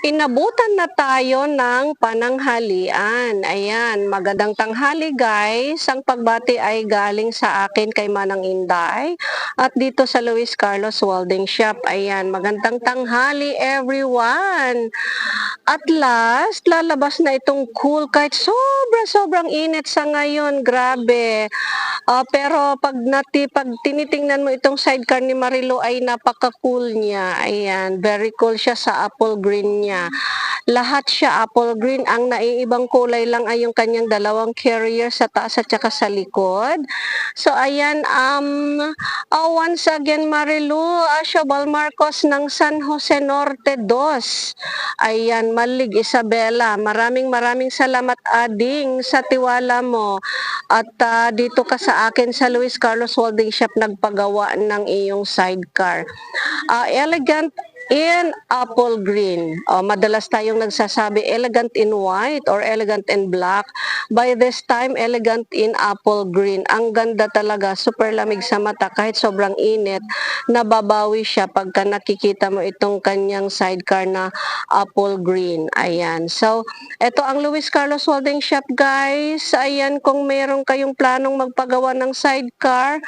Inabutan na tayo ng pananghalian. Ayan, magandang tanghali guys. Ang pagbati ay galing sa akin kay Manang Inday at dito sa Luis Carlos Welding Shop. Ayan, magandang tanghali everyone. At last, lalabas na itong cool kahit sobrang init sa ngayon. Grabe. Pero pag tinitingnan mo itong sidecar ni Marilo ay napaka-cool niya. Ayan, very cool siya sa apple green niya. Lahat siya apple green. Ang naiibang kulay lang ay yung kanyang dalawang carrier sa taas at saka sa likod. So ayan, once again Marilu, Siobal Marcos ng San Jose Norte 2. Ayan, Malig Isabela. Maraming salamat ading sa tiwala mo. At dito ka sa akin sa Luis Carlos Welding Shop nagpagawa ng iyong sidecar. Elegant in apple green. Madalas tayong nagsasabi elegant in white or elegant in black. By this time, elegant in apple green. Ang ganda talaga, super lamig sa mata kahit sobrang init. Nababawi siya pagka nakikita mo itong kanyang sidecar na apple green. Ayan. So, ito ang Luis Carlos Welding Shop guys. Ayan, kung meron kayong planong magpagawa ng sidecar,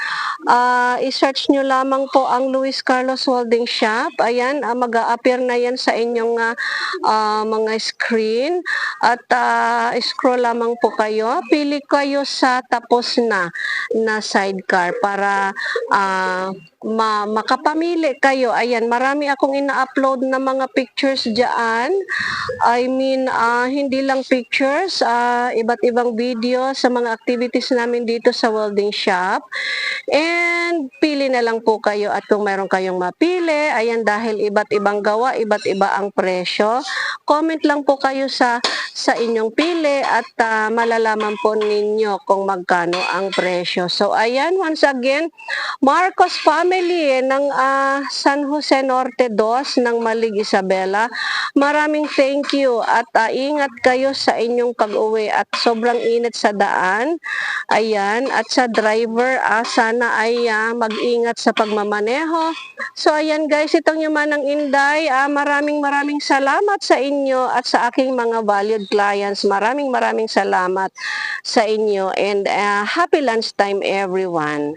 i-search nyo lamang po ang Luis Carlos Welding Shop. Ayan, mag-a-appear na yan sa inyong mga screen. At scroll lamang po kayo. Pili kayo sa tapos na sidecar para makapamili kayo. Ayan, marami akong ina-upload na mga pictures dyan. I mean, hindi lang pictures, iba't ibang video sa mga activities namin dito sa welding shop. And pili na lang po kayo at kung meron kayong mapili, ayan dahil iba't ibang gawa, iba't iba ang presyo. Comment lang po kayo sa inyong pili at malalaman po ninyo kung magkano ang presyo. So ayan, once again, Marcos family ng San Jose Norte 2 ng Malig Isabela. Maraming thank you at ingat kayo sa inyong pag-uwi at sobrang init sa daan. Ayan, at sa driver, sana ay mag-ingat sa pagmamaneho. So ayan guys, itong yung Manang Inday, maraming salamat sa inyo at sa aking mga valued clients. Maraming salamat sa inyo and happy lunchtime everyone.